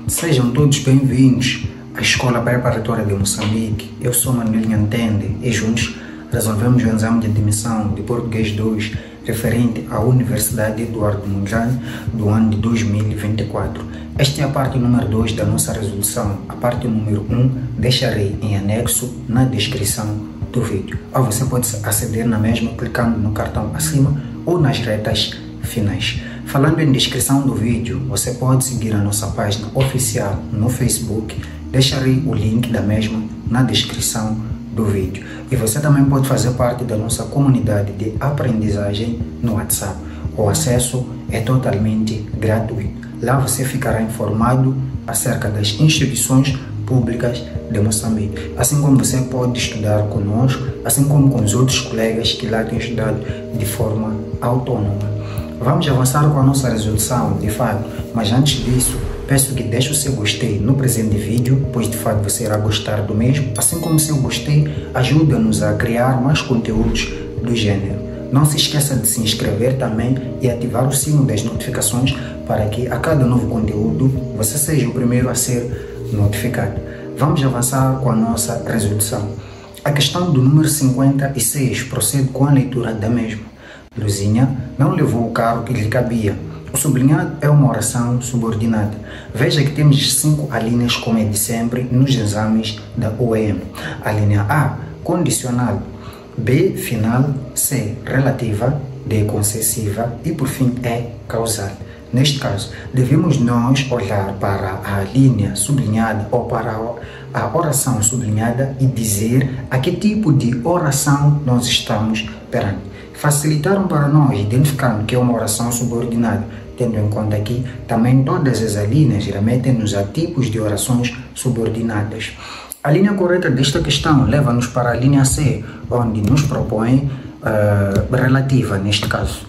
Sejam todos bem-vindos à Escola Preparatória de Moçambique. Eu sou Manuel Nhantende e juntos resolvemos o exame de admissão de Português 2 referente à Universidade Eduardo Mondlane do ano de 2024. Esta é a parte número 2 da nossa resolução. A parte número 1 deixarei em anexo na descrição do vídeo. Ou você pode aceder na mesma clicando no cartão acima ou nas retas finais. Falando em descrição do vídeo, você pode seguir a nossa página oficial no Facebook. Deixarei o link da mesma na descrição do vídeo. E você também pode fazer parte da nossa comunidade de aprendizagem no WhatsApp. O acesso é totalmente gratuito. Lá você ficará informado acerca das instituições públicas de Moçambique. Assim como você pode estudar conosco, assim como com os outros colegas que lá têm estudado de forma autônoma. Vamos avançar com a nossa resolução, de fato, mas antes disso, peço que deixe o seu gostei no presente vídeo, pois de fato você irá gostar do mesmo. Assim como o seu gostei ajuda-nos a criar mais conteúdos do gênero. Não se esqueça de se inscrever também e ativar o sino das notificações para que a cada novo conteúdo você seja o primeiro a ser notificado. Vamos avançar com a nossa resolução. A questão do número 56 procede com a leitura da mesma. Luzinha não levou o carro que lhe cabia. O sublinhado é uma oração subordinada. Veja que temos 5 alíneas, como é de sempre, nos exames da OEM. A linha A, condicional. B, final. C, relativa. D, concessiva. E, por fim, E, causal. Neste caso, devemos nós olhar para a linha sublinhada ou para a oração sublinhada e dizer a que tipo de oração nós estamos perante. Facilitaram para nós identificar que é uma oração subordinada, tendo em conta que também todas as linhas remetem-nos a tipos de orações subordinadas. A linha correta desta questão leva-nos para a linha C, onde nos propõe relativa neste caso.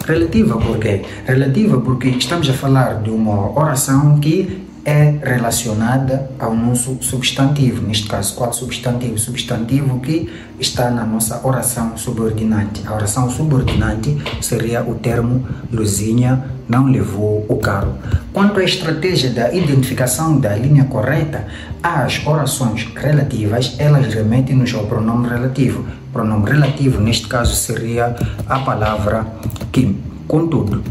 Relativa por quê? Relativa porque estamos a falar de uma oração que é relacionada ao nosso substantivo. Neste caso, qual substantivo? Substantivo que está na nossa oração subordinante. A oração subordinante seria o termo Luzinha não levou o carro. Quanto à estratégia da identificação da linha correta, as orações relativas, elas remetem-nos ao pronome relativo. O pronome relativo, neste caso, seria a palavra que. Contudo,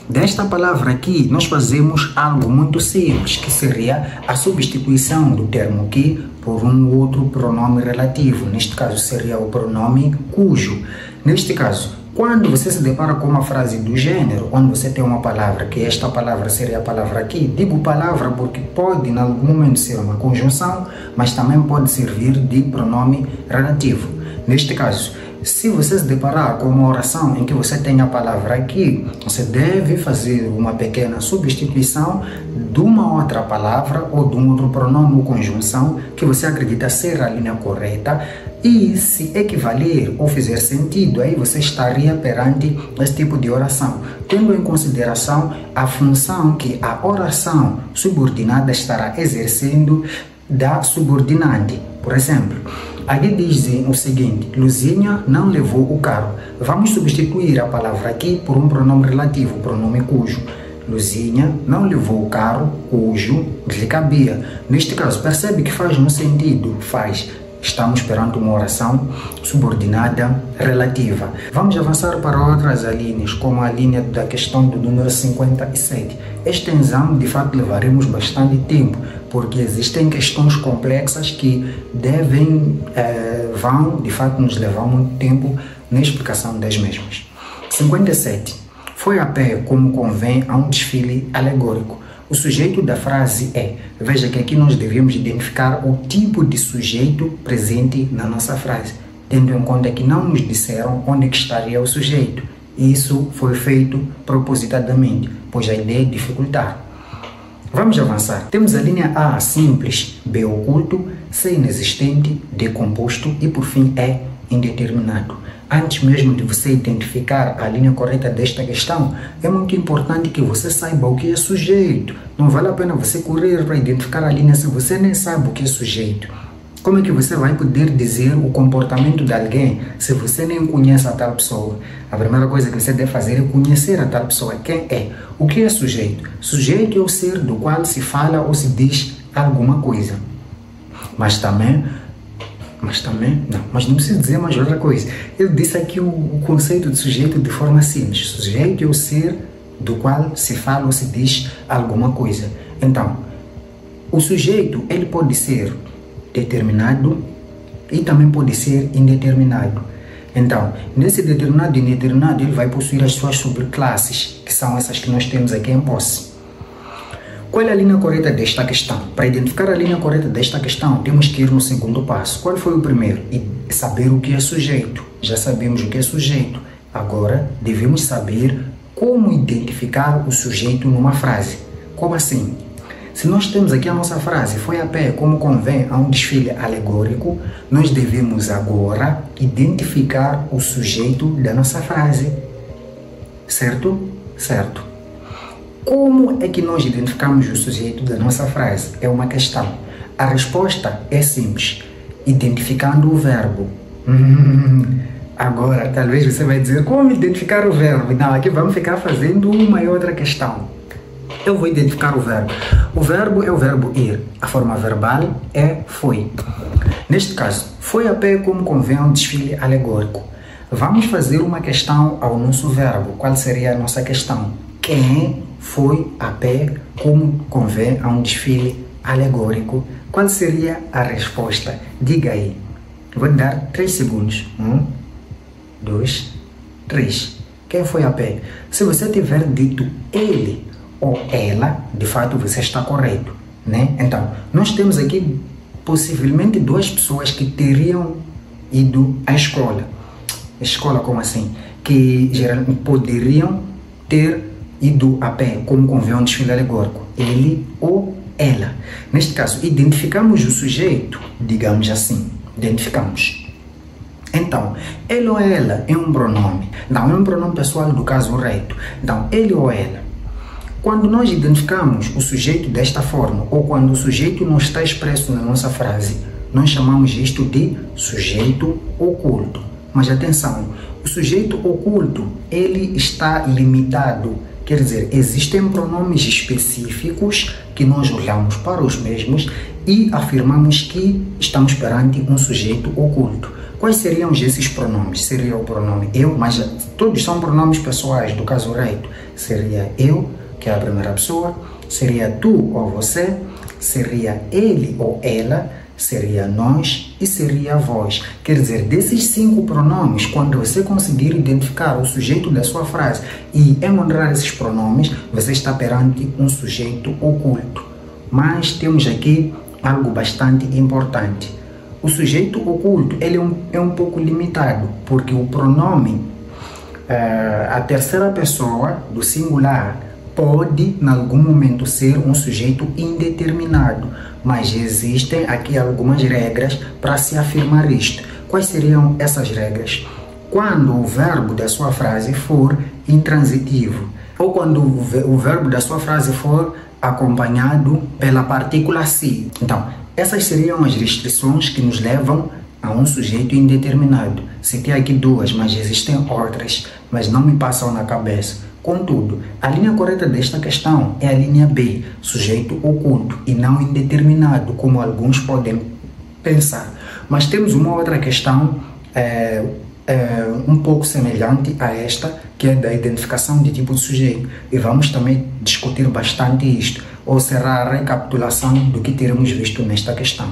desta palavra aqui, nós fazemos algo muito simples, que seria a substituição do termo que por um outro pronome relativo. Neste caso, seria o pronome cujo. Neste caso, quando você se depara com uma frase do gênero, onde você tem uma palavra, que esta palavra seria a palavra aqui, digo palavra porque pode, em algum momento, ser uma conjunção, mas também pode servir de pronome relativo. Neste caso, se você se deparar com uma oração em que você tem a palavra aqui, você deve fazer uma pequena substituição de uma outra palavra ou de um outro pronome ou conjunção que você acredita ser a linha correta, e se equivaler ou fizer sentido, aí você estaria perante esse tipo de oração, tendo em consideração a função que a oração subordinada estará exercendo da subordinante. Por exemplo, aqui dizem o seguinte: Luzinha não levou o carro. Vamos substituir a palavra aqui por um pronome relativo, o pronome cujo. Luzinha não levou o carro cujo lhe cabia. Neste caso, percebe que faz um sentido? Faz. Estamos perante uma oração subordinada relativa. Vamos avançar para outras linhas, como a linha da questão do número 57. Este exame, de fato, levaremos bastante tempo, porque existem questões complexas que vão, de fato, nos levar muito tempo na explicação das mesmas. 57. Foi a pé como convém a um desfile alegórico. O sujeito da frase é. Veja que aqui nós devemos identificar o tipo de sujeito presente na nossa frase, tendo em conta que não nos disseram onde que estaria o sujeito. Isso foi feito propositadamente, pois a ideia é dificultar. Vamos avançar. Temos a linha A simples, B oculto, C inexistente, D composto e por fim E indeterminado. Antes mesmo de você identificar a linha correta desta questão, é muito importante que você saiba o que é sujeito. Não vale a pena você correr para identificar a linha se você nem sabe o que é sujeito. Como é que você vai poder dizer o comportamento de alguém se você nem conhece a tal pessoa? A primeira coisa que você deve fazer é conhecer a tal pessoa. Quem é? O que é sujeito? Sujeito é o ser do qual se fala ou se diz alguma coisa. Mas não preciso dizer mais outra coisa. Eu disse aqui o conceito de sujeito de forma simples. Sujeito é o ser do qual se fala ou se diz alguma coisa. Então, o sujeito, ele pode ser determinado e também pode ser indeterminado. Então, nesse determinado e indeterminado, ele vai possuir as suas subclasses, que são essas que nós temos aqui em posse. Qual é a linha correta desta questão? Para identificar a linha correta desta questão, temos que ir no segundo passo. Qual foi o primeiro? E saber o que é sujeito. Já sabemos o que é sujeito. Agora, devemos saber como identificar o sujeito numa frase. Como assim? Se nós temos aqui a nossa frase, foi a pé como convém a um desfile alegórico, nós devemos agora identificar o sujeito da nossa frase. Certo? Certo. Como é que nós identificamos o sujeito da nossa frase? É uma questão. A resposta é simples. Identificando o verbo. Agora, talvez você vai dizer, como identificar o verbo? Não, aqui vamos ficar fazendo uma e outra questão. Eu vou identificar o verbo. O verbo é o verbo ir. A forma verbal é foi. Neste caso, foi a pé como convém a um desfile alegórico. Vamos fazer uma questão ao nosso verbo. Qual seria a nossa questão? Quem foi a pé como convém a um desfile alegórico? Qual seria a resposta? Diga aí. Vou dar 3 segundos. 1, 2, 3. Quem foi a pé? Se você tiver dito ele ou ela, de fato você está correto, né? Então, nós temos aqui possivelmente 2 pessoas que teriam ido à escola. Escola como assim? Que geralmente poderiam ter ido a pé, como convém a um desfile alegórico. Ele ou ela. Neste caso, identificamos o sujeito, digamos assim. Identificamos. Então, ele ou ela é um pronome. Não é um pronome pessoal do caso reto. Então, ele ou ela. Quando nós identificamos o sujeito desta forma, ou quando o sujeito não está expresso na nossa frase, nós chamamos isto de sujeito oculto. Mas atenção, o sujeito oculto, ele está limitado. Quer dizer, existem pronomes específicos que nós olhamos para os mesmos e afirmamos que estamos perante um sujeito oculto. Quais seriam esses pronomes? Seria o pronome eu, mas todos são pronomes pessoais do caso reto. Seria eu, que é a primeira pessoa, seria tu ou você, seria ele ou ela, seria nós e seria vós. Quer dizer, desses 5 pronomes, quando você conseguir identificar o sujeito da sua frase e encontrar esses pronomes, você está perante um sujeito oculto. Mas temos aqui algo bastante importante. O sujeito oculto ele é um pouco limitado, porque o pronome, a terceira pessoa do singular, pode, em algum momento, ser um sujeito indeterminado, mas existem aqui algumas regras para se afirmar isto. Quais seriam essas regras? Quando o verbo da sua frase for intransitivo, ou quando o verbo da sua frase for acompanhado pela partícula se. Então, essas seriam as restrições que nos levam a um sujeito indeterminado. Citei aqui 2, mas existem outras, mas não me passam na cabeça. Contudo, a linha correta desta questão é a linha B, sujeito oculto, e não indeterminado, como alguns podem pensar. Mas temos uma outra questão um pouco semelhante a esta, que é da identificação de tipo de sujeito. E vamos também discutir bastante isto, ou será a recapitulação do que teremos visto nesta questão.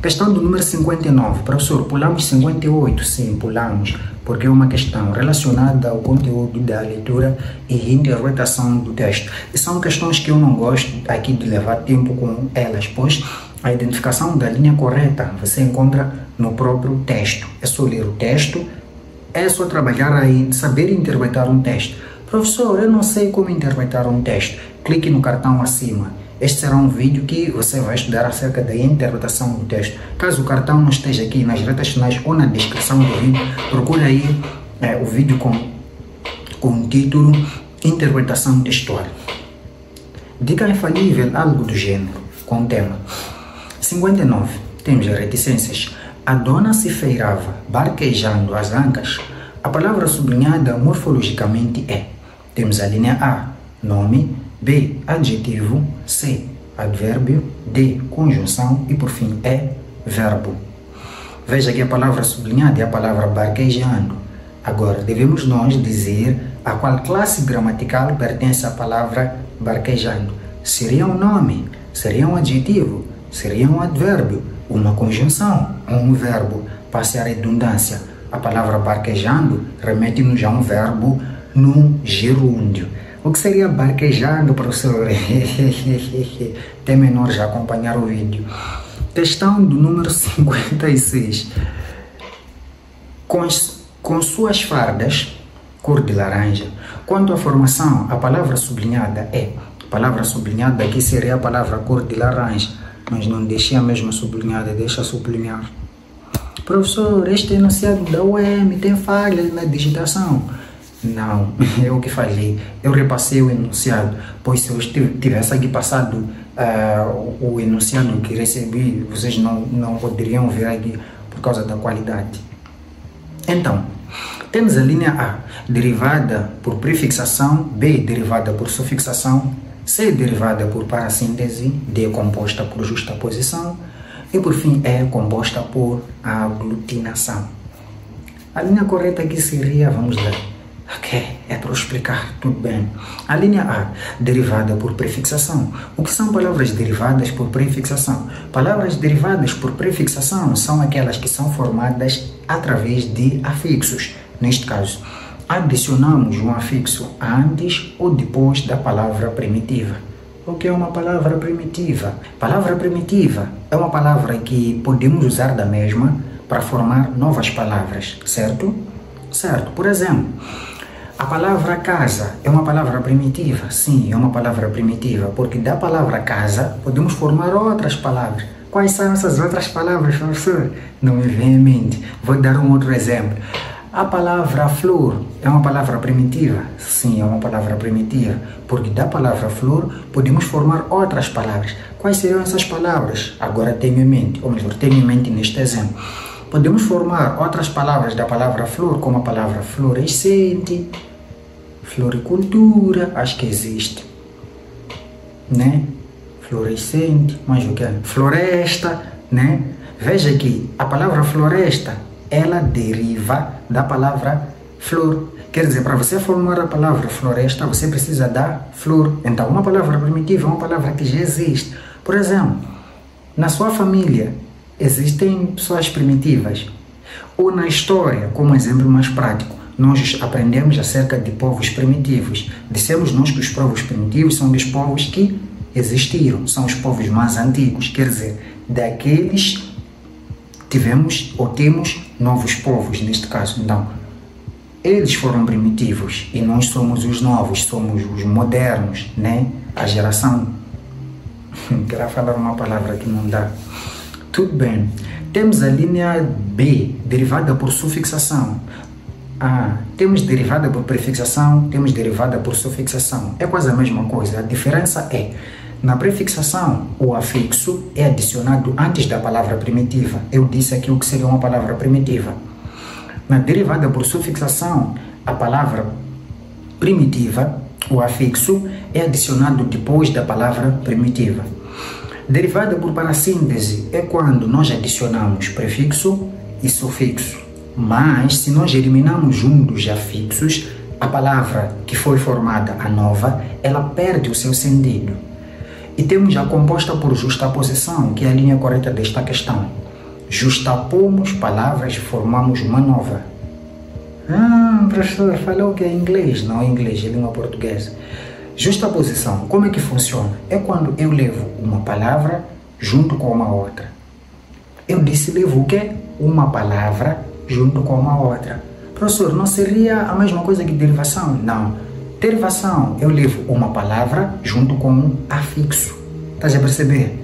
Questão do número 59. Professor, pulamos 58? Sim, pulamos, porque é uma questão relacionada ao conteúdo da leitura e interpretação do texto. E são questões que eu não gosto aqui de levar tempo com elas, pois a identificação da linha correta você encontra no próprio texto. É só ler o texto, é só trabalhar aí, saber interpretar um texto. Professor, eu não sei como interpretar um texto. Clique no cartão acima. Este será um vídeo que você vai estudar acerca da interpretação do texto. Caso o cartão não esteja aqui nas retas finais ou na descrição do vídeo, procure aí o vídeo com o título Interpretação Textual. Dica infalível, algo do gênero, com o tema 59. temos reticências. A dona se feirava, barquejando as ancas. A palavra sublinhada morfologicamente é. Temos a linha A, nome, B, adjetivo, C, advérbio, D, conjunção e por fim E, verbo. Veja que a palavra sublinhada é a palavra barquejando. Agora, devemos nós dizer a qual classe gramatical pertence a palavra barquejando. Seria um nome, seria um adjetivo, seria um advérbio, uma conjunção, um verbo. Passe a redundância. A palavra barquejando remete-nos a um verbo num gerúndio. O que seria barquejando, professor? Tem menores a acompanhar o vídeo. Questão do número 56. Com suas fardas, cor de laranja. Quanto à formação, a palavra sublinhada é. A palavra sublinhada aqui seria a palavra cor de laranja. Mas não deixei a mesma sublinhada, deixa sublinhar. Professor, este enunciado da UEM tem falhas na digitação. Não, eu que falhei. Eu repassei o enunciado, pois se eu tivesse aqui passado o enunciado que recebi, vocês não poderiam ver aqui por causa da qualidade. Então, temos a linha A, derivada por prefixação, B, derivada por sufixação, C, derivada por parassíntese, D, composta por justaposição e, por fim, E, composta por aglutinação. A linha correta aqui seria, vamos lá. Ok, é para explicar, tudo bem. A linha A, derivada por prefixação. O que são palavras derivadas por prefixação? Palavras derivadas por prefixação são aquelas que são formadas através de afixos. Neste caso, adicionamos um afixo antes ou depois da palavra primitiva. O que é uma palavra primitiva? Palavra primitiva é uma palavra que podemos usar da mesma para formar novas palavras, certo? Certo. Por exemplo, a palavra casa é uma palavra primitiva? Sim, é uma palavra primitiva, porque da palavra casa podemos formar outras palavras. Quais são essas outras palavras, professor? Não me vem em mente. Vou dar um outro exemplo. A palavra flor é uma palavra primitiva? Sim, é uma palavra primitiva, porque da palavra flor podemos formar outras palavras. Quais seriam essas palavras? Agora tenho em mente, ou melhor, tenho em mente neste exemplo. Podemos formar outras palavras da palavra flor, como a palavra florescente, floricultura, acho que existe, né? Florescente, mas o que é? Floresta, né? Veja que a palavra floresta, ela deriva da palavra flor. Quer dizer, para você formar a palavra floresta, você precisa da flor. Então, uma palavra primitiva é uma palavra que já existe. Por exemplo, na sua família, existem pessoas primitivas. Ou na história, como exemplo mais prático, nós aprendemos acerca de povos primitivos. Dissemos nós que os povos primitivos são dos povos que existiram, são os povos mais antigos. Quer dizer, daqueles tivemos ou temos novos povos, neste caso. Então, eles foram primitivos e nós somos os novos, somos os modernos, né? A geração. Quero falar uma palavra que não dá. Tudo bem. Temos a linha B, derivada por sufixação. Temos derivada por prefixação, temos derivada por sufixação. É quase a mesma coisa. A diferença é, na prefixação, o afixo é adicionado antes da palavra primitiva. Eu disse aqui o que seria uma palavra primitiva. Na derivada por sufixação, a palavra primitiva, o afixo, é adicionado depois da palavra primitiva. Derivada por parassíntese é quando nós adicionamos prefixo e sufixo. Mas, se nós eliminamos um dos afixos, a palavra que foi formada, a nova, ela perde o seu sentido. E temos a composta por justaposição, que é a linha correta desta questão. Justapomos palavras e formamos uma nova. Professor, falou que é inglês. Não é inglês, é língua portuguesa. Justaposição, como é que funciona? É quando eu levo uma palavra junto com uma outra. Eu disse levo o quê? Uma palavra junto com uma outra. Professor, não seria a mesma coisa que derivação? Não. Derivação, eu levo uma palavra junto com um afixo. Estás a perceber?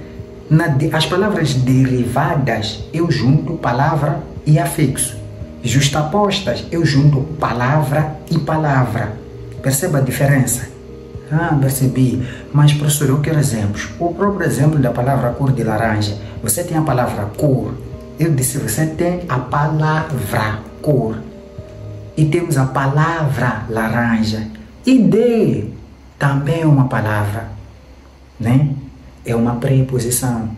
As palavras derivadas, eu junto palavra e afixo. Justapostas, eu junto palavra e palavra. Perceba a diferença? Ah, percebi. Mas, professor, eu quero exemplos. O próprio exemplo da palavra cor de laranja. Você tem a palavra cor. Eu disse, você tem a palavra cor. E temos a palavra laranja. E de também é uma palavra, né? É uma preposição.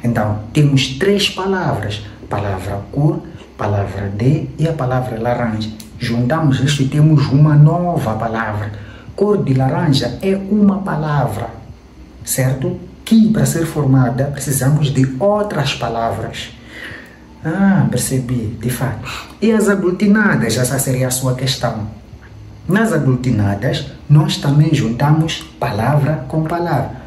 Então, temos 3 palavras. Palavra cor, palavra de e a palavra laranja. Juntamos isto e temos uma nova palavra. Cor de laranja é uma palavra, certo? Que para ser formada precisamos de outras palavras. Ah, percebi, de fato. E as aglutinadas, essa seria a sua questão. Nas aglutinadas, nós também juntamos palavra com palavra.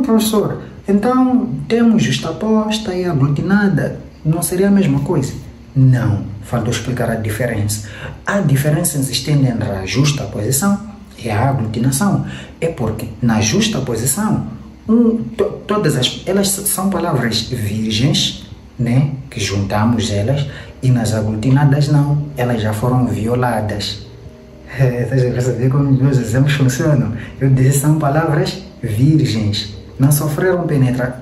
Professor, então temos justaposta e aglutinada. Não seria a mesma coisa? Não, faltou explicar a diferença. A diferença existente entre a justaposição e a aglutinação é porque na justaposição, elas são palavras virgens, né, que juntamos elas, e nas aglutinadas não, elas já foram violadas. Você já percebeu como os meus exemplos funcionam? Eu disse são palavras virgens, não sofreram penetração,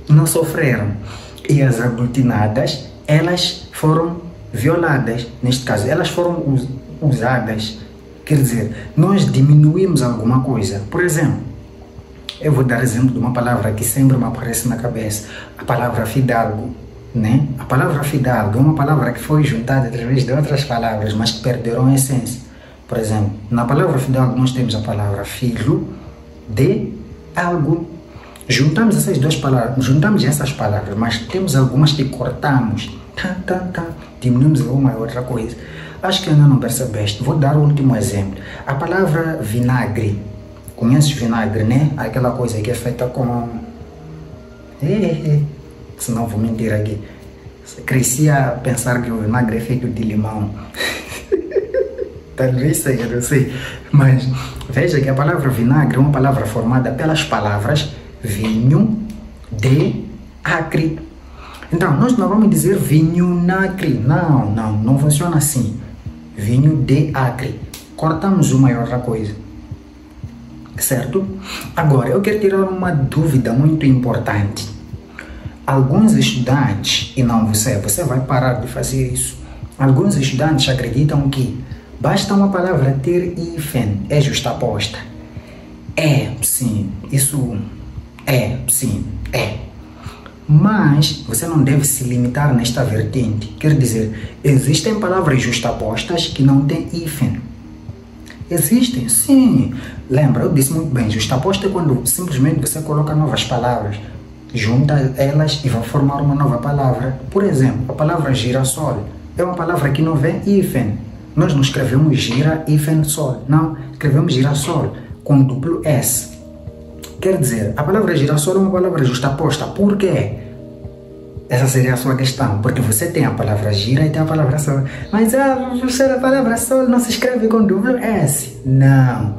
não sofreram. E as aglutinadas, elas foram violadas, neste caso, elas foram usadas. Quer dizer, nós diminuímos alguma coisa. Por exemplo, eu vou dar exemplo de uma palavra que sempre me aparece na cabeça, a palavra fidalgo, né? A palavra fidalgo é uma palavra que foi juntada através de outras palavras, mas que perderam a essência. Por exemplo, na palavra fidalgo nós temos a palavra filho de algo. Juntamos essas duas palavras, juntamos essas palavras, mas temos algumas que cortamos, diminuímos uma e outra coisa. Acho que ainda não percebeste. Vou dar o último exemplo. A palavra vinagre. Conheces vinagre, né? Aquela coisa que é feita com... Senão vou mentir aqui. Cresci a pensar que o vinagre é feito de limão. Talvez seja, não sei. Mas veja que a palavra vinagre é uma palavra formada pelas palavras vinho de acre. Então, nós não vamos dizer vinho nacre. Não funciona assim. Vinho de acre. Cortamos uma e outra coisa. Certo? Agora, eu quero tirar uma dúvida muito importante. Alguns estudantes, e não você vai parar de fazer isso. Alguns estudantes acreditam que basta uma palavra ter hífen, é justaposta. Sim, mas você não deve se limitar nesta vertente. Quer dizer, existem palavras justapostas que não têm hífen. Existem, sim. Lembra, eu disse muito bem, justaposta é quando simplesmente você coloca novas palavras, junta elas e vai formar uma nova palavra. Por exemplo, a palavra girassol é uma palavra que não vem hífen. Nós não escrevemos gira, hífen, sol. Não, escrevemos girassol com duplo S. Quer dizer, a palavra girassol é uma palavra justaposta. Por quê? Essa seria a sua questão. Porque você tem a palavra gira e tem a palavra sol. Mas a palavra sol não se escreve com duplo S. Não.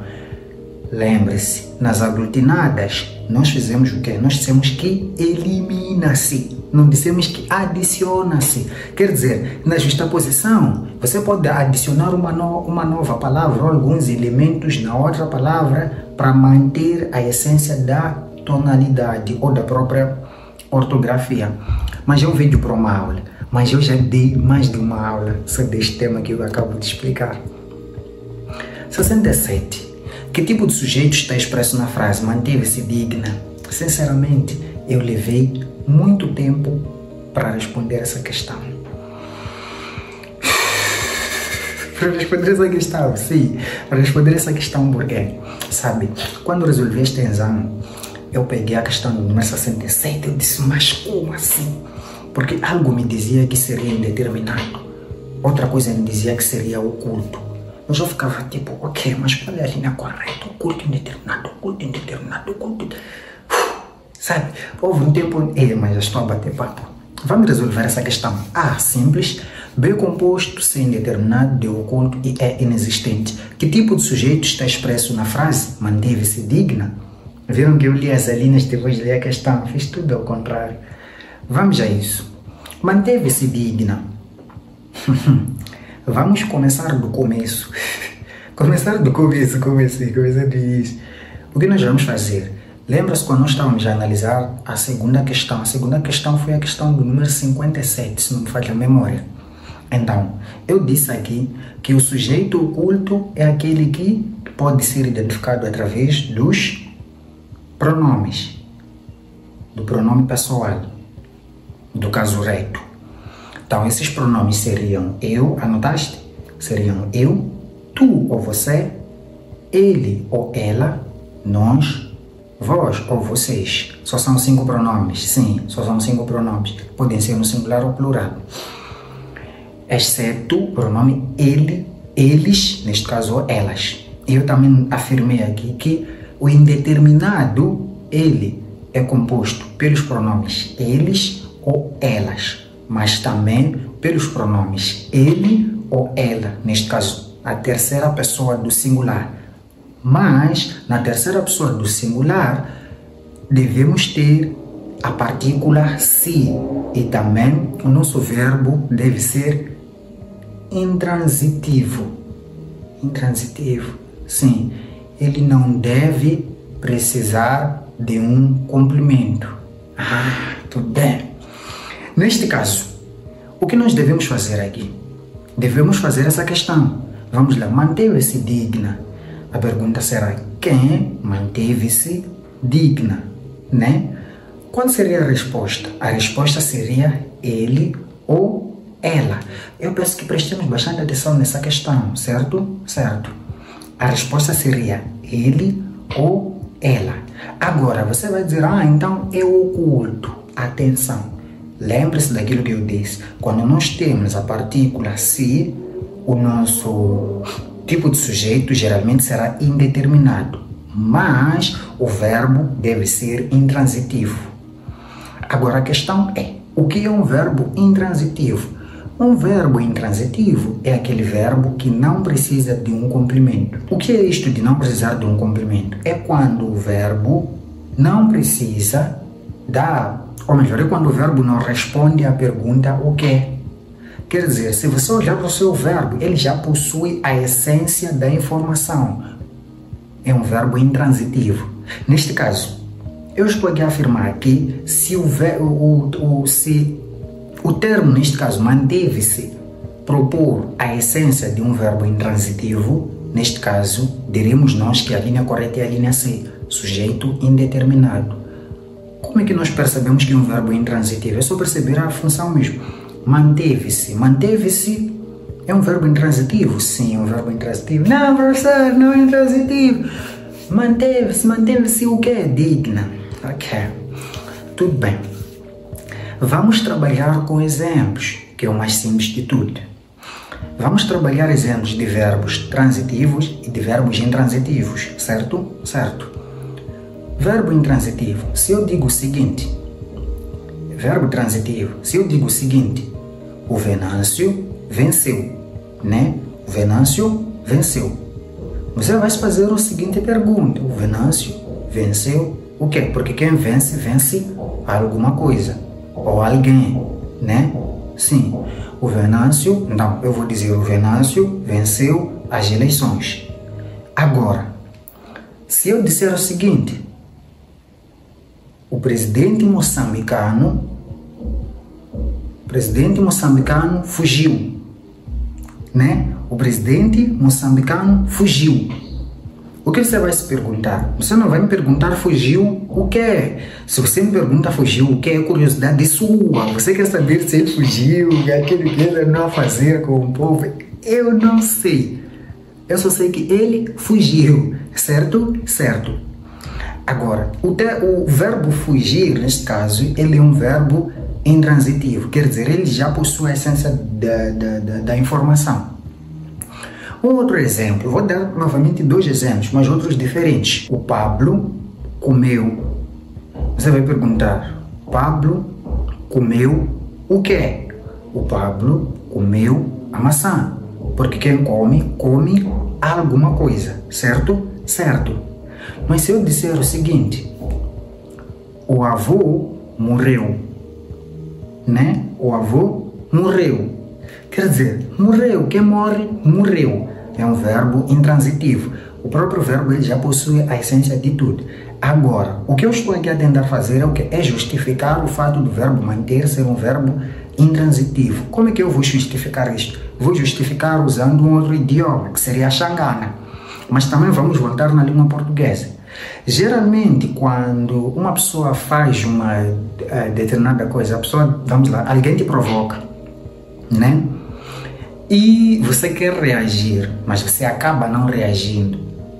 Lembre-se, nas aglutinadas, nós fizemos o quê? Nós dissemos que elimina-se. Não dissemos que adiciona-se. Quer dizer, na justaposição, você pode adicionar uma nova palavra ou alguns elementos na outra palavra para manter a essência da tonalidade ou da própria ortografia. Mas é um vídeo para uma aula. Mas eu já dei mais de uma aula sobre este tema que eu acabo de explicar. 67. Que tipo de sujeito está expresso na frase manteve-se digna? Sinceramente, eu levei muito tempo para responder essa questão. Para responder essa questão, sim. Para responder essa questão, porque, sabe, quando resolvi este exame, eu peguei a questão do número 67, eu disse, mas como assim? Porque algo me dizia que seria indeterminado, outra coisa me dizia que seria oculto. Eu já ficava tipo, ok, mas qual é a linha correta? Oculto, indeterminado, oculto, indeterminado, oculto. Sabe, houve um tempo, mas já estou a bater papo. Vamos resolver essa questão. A, simples. B, composto, C, indeterminado, D, oculto e E, inexistente. Que tipo de sujeito está expresso na frase manteve-se digna? Viram que eu li as linhas depois de ler a questão? Fiz tudo ao contrário. Vamos a isso. Manteve-se digna. Vamos começar do começo. Começar do começo do início. O que nós vamos fazer? Lembra-se quando nós estávamos a analisar a segunda questão? A segunda questão foi a questão do número 57, se não me falha a memória. Então, eu disse aqui que o sujeito oculto é aquele que pode ser identificado através dos pronomes. Do pronome pessoal, do caso reto. Então, esses pronomes seriam eu, anotaste? Seriam eu, tu ou você, ele ou ela, nós, vós ou vocês. Só são 5 pronomes. Sim, só são 5 pronomes. Podem ser no singular ou plural. Exceto o pronome ele, eles, neste caso elas. Eu também afirmei aqui que o indeterminado ele é composto pelos pronomes eles ou elas, mas também pelos pronomes ele ou ela, neste caso a terceira pessoa do singular. Mas na terceira pessoa do singular devemos ter a partícula se e também o nosso verbo deve ser intransitivo. Intransitivo, sim, ele não deve precisar de um complemento. Tudo bem. Neste caso, o que nós devemos fazer aqui? Devemos fazer essa questão. Vamos lá, manteve-se digna. A pergunta será, quem manteve-se digna, né? Qual seria a resposta? A resposta seria ele ou ela. Eu peço que prestemos bastante atenção nessa questão, certo? Certo. A resposta seria ele ou ela. Agora, você vai dizer, então eu oculto. Atenção, lembre-se daquilo que eu disse. Quando nós temos a partícula se, o nosso tipo de sujeito geralmente será indeterminado, mas o verbo deve ser intransitivo. Agora a questão é, o que é um verbo intransitivo? Um verbo intransitivo é aquele verbo que não precisa de um complemento. O que é isto de não precisar de um complemento? É quando o verbo não precisa ou melhor, é quando o verbo não responde à pergunta o que. Quer dizer, se você olhar para o seu verbo, ele já possui a essência da informação. É um verbo intransitivo. Neste caso, eu estou aqui a afirmar que se o termo, neste caso, manteve-se propor a essência de um verbo intransitivo, neste caso, diremos nós que a linha correta é a linha C, sujeito indeterminado. Como é que nós percebemos que um verbo é intransitivo? É só perceber a função mesmo. Manteve-se. Manteve-se é um verbo intransitivo? Sim, é um verbo intransitivo. Não, professor, não é intransitivo. Manteve-se. Manteve-se o quê? Digna. Ok. Tudo bem. Vamos trabalhar com exemplos, que é o mais simples de tudo. Vamos trabalhar exemplos de verbos transitivos e de verbos intransitivos, certo? Certo. Verbo intransitivo. Se eu digo o seguinte, verbo transitivo, se eu digo o seguinte, o Venâncio venceu, né? O Venâncio venceu. Você vai fazer a seguinte pergunta, o Venâncio venceu o quê? Porque quem vence, vence alguma coisa, ou alguém, né? Sim, o Venâncio, então eu vou dizer o Venâncio venceu as eleições. Agora, se eu disser o seguinte, o presidente moçambicano fugiu, né? O presidente moçambicano fugiu. O que você vai se perguntar? Você não vai me perguntar fugiu o quê? Se você me pergunta fugiu o quê, é curiosidade sua. Você quer saber se ele fugiu, aquilo que ele não fazer com o povo. Eu não sei. Eu só sei que ele fugiu, certo? Certo. Agora, o verbo fugir, neste caso, ele é um verbo intransitivo, quer dizer, ele já possui a essência da informação. Outro exemplo, vou dar novamente 2 exemplos, mas outros diferentes. O Pablo comeu. Você vai perguntar, Pablo comeu o quê? O Pablo comeu a maçã, porque quem come, come alguma coisa, certo? Certo. Mas se eu disser o seguinte, o avô morreu, né? O avô morreu. Quer dizer, morreu. Quem morre, morreu. é um verbo intransitivo. O próprio verbo ele já possui a essência de tudo. Agora, o que eu estou aqui a tentar fazer é o que? É justificar o fato do verbo manter ser um verbo intransitivo. Como é que eu vou justificar isto? Vou justificar usando um outro idioma, que seria a Xangana. Mas também vamos voltar na língua portuguesa. Geralmente, quando uma pessoa faz uma determinada coisa, a pessoa, vamos lá, alguém te provoca, né? E você quer reagir, mas você acaba não reagindo,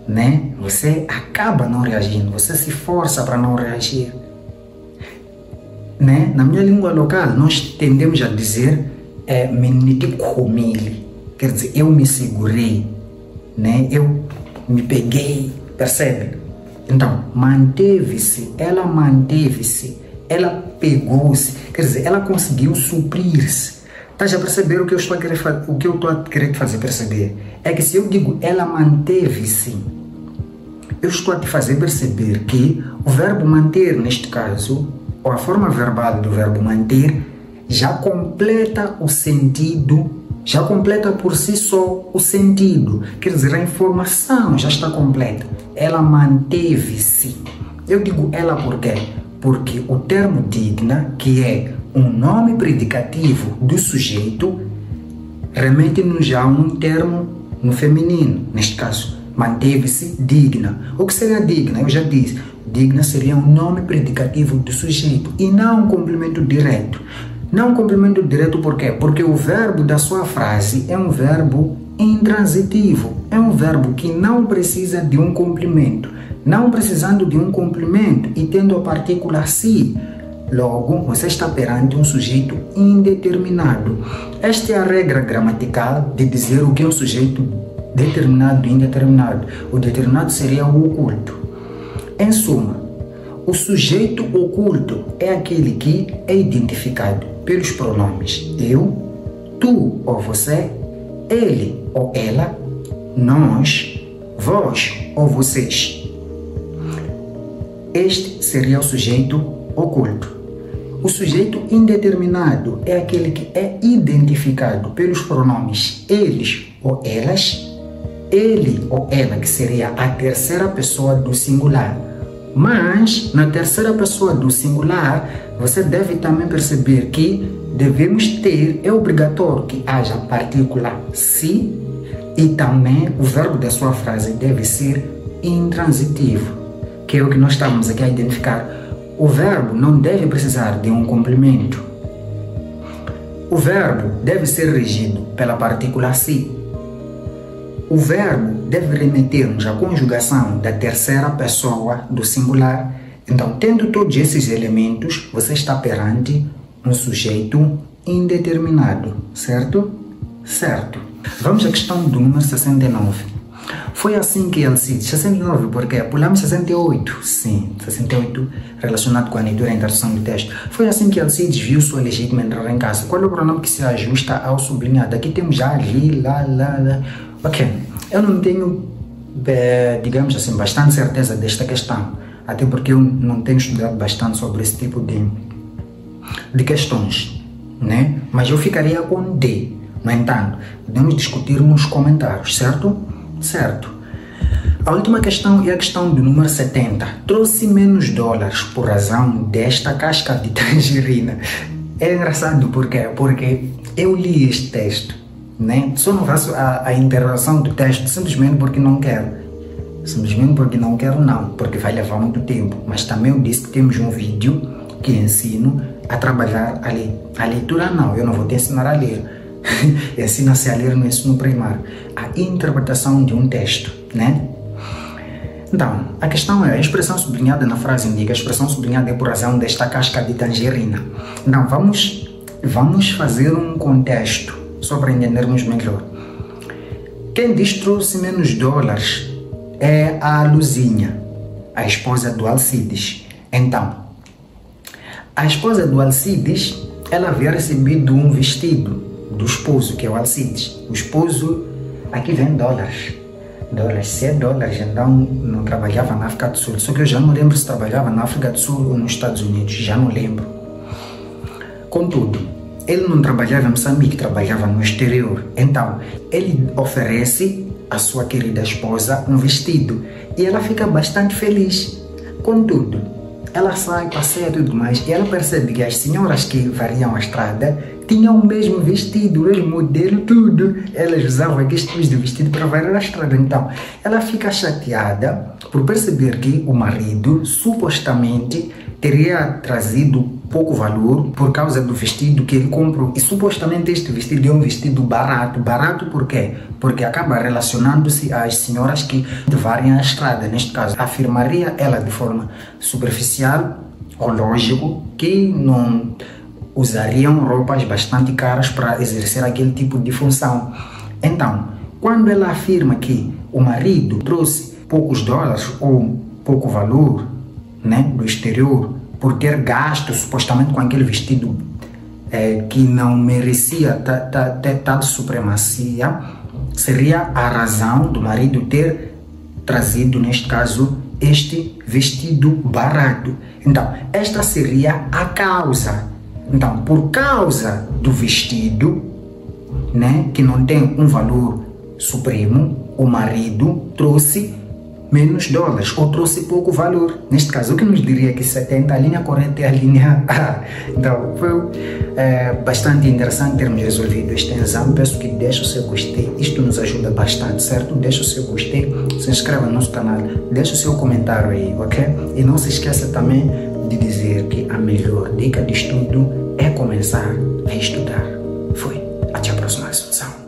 né? Você acaba não reagindo, você se força para não reagir, né? Na minha língua local, nós tendemos a dizer meniti comili, quer dizer, eu me segurei, né? Eu me peguei, percebe? Então, manteve-se, ela pegou-se, quer dizer, ela conseguiu suprir-se. Estás a perceber o que eu estou a querer fazer perceber? É que se eu digo ela manteve-se, eu estou a te fazer perceber que o verbo manter, neste caso, ou a forma verbal do verbo manter, já completa o sentido, já completa por si só o sentido. Quer dizer, a informação já está completa. Ela manteve-se. Eu digo ela por quê? Porque o termo digna, que é um nome predicativo do sujeito, remete-nos já a um termo no feminino, neste caso, manteve-se digna. O que seria digna? Eu já disse, digna seria um nome predicativo do sujeito e não um complemento direto. Não um complemento direto por quê? Porque o verbo da sua frase é um verbo intransitivo, é um verbo que não precisa de um complemento. Não precisando de um complemento e tendo a partícula se, logo, você está perante um sujeito indeterminado. Esta é a regra gramatical de dizer o que é um sujeito determinado e indeterminado. O determinado seria o oculto. Em suma, o sujeito oculto é aquele que é identificado pelos pronomes eu, tu ou você, ele ou ela, nós, vós ou vocês. Este seria o sujeito oculto. O sujeito indeterminado é aquele que é identificado pelos pronomes eles ou elas, ele ou ela, que seria a terceira pessoa do singular. Mas, na terceira pessoa do singular, você deve também perceber que devemos ter, é obrigatório que haja partícula se e também o verbo da sua frase deve ser intransitivo, que é o que nós estamos aqui a identificar. O verbo não deve precisar de um complemento. O verbo deve ser regido pela partícula se. O verbo deve remeter-nos à conjugação da terceira pessoa do singular. Então, tendo todos esses elementos, você está perante um sujeito indeterminado, certo? Certo. Vamos à questão do número 69. Foi assim que Alcides, 69, porque pulamos 68, sim, 68, relacionado com a leitura e a introdução do texto. Foi assim que Alcides viu sua legítima entrar em casa. Qual é o pronome que se ajusta ao sublinhado? Aqui temos já, ali, lá. Ok, eu não tenho, digamos assim, bastante certeza desta questão, até porque eu não tenho estudado bastante sobre esse tipo de questões, né? Mas eu ficaria com D. No entanto, podemos discutir nos comentários, certo? Certo. A última questão é a questão do número 70. Trouxe menos dólares por razão desta casca de tangerina. É engraçado porque eu li este texto, né? Só não faço a interrogação do texto simplesmente porque não quero. Simplesmente porque não quero não, porque vai levar muito tempo. Mas também eu disse que temos um vídeo que ensino a trabalhar a leitura não, eu não vou te ensinar a ler. Ensina-se a ler no ensino primário. A interpretação de um texto, né? Então, a questão é a expressão sublinhada na frase indica. A expressão sublinhada é por razão desta casca de tangerina. Então, vamos fazer um contexto, só para entendermos melhor. Quem diz trouxe menos dólares é a Luzinha, a esposa do Alcides. Então, a esposa do Alcides, ela havia recebido um vestido do esposo, que é o Alcides. O esposo, aqui vem dólares. Se é dólares, então não trabalhava na África do Sul. Só que eu já não lembro se trabalhava na África do Sul ou nos Estados Unidos, já não lembro. Contudo, ele não trabalhava em Moçambique, trabalhava no exterior. Então, ele oferece a sua querida esposa um vestido e ela fica bastante feliz. Contudo, ela sai, passeia e tudo mais e ela percebe que as senhoras que variam a estrada tinham o mesmo vestido, o mesmo modelo, tudo. Elas usavam aqueles tipos de vestido para variar a estrada. Então, ela fica chateada por perceber que o marido supostamente teria trazido pouco valor por causa do vestido que ele comprou. E supostamente este vestido é um vestido barato. Barato por quê? Porque acaba relacionando-se às senhoras que variam a estrada. Neste caso, afirmaria ela de forma superficial ou lógico que não usariam roupas bastante caras para exercer aquele tipo de função. Então, quando ela afirma que o marido trouxe poucos dólares ou pouco valor, né, do exterior, por ter gasto supostamente com aquele vestido que não merecia ter tal supremacia, seria a razão do marido ter trazido, neste caso, este vestido barato. Então, esta seria a causa. Então, por causa do vestido, né, que não tem um valor supremo, o marido trouxe menos dólares ou trouxe pouco valor. Neste caso, o que nos diria que 70, a linha correta é a linha A. Então, foi bastante interessante termos resolvido este exame. Peço que deixe o seu gostei. Isto nos ajuda bastante, certo? Deixe o seu gostei, se inscreva no nosso canal, deixe o seu comentário aí, ok? E não se esqueça também de dizer que a melhor dica de estudo é começar a estudar. Foi. Até a próxima sessão.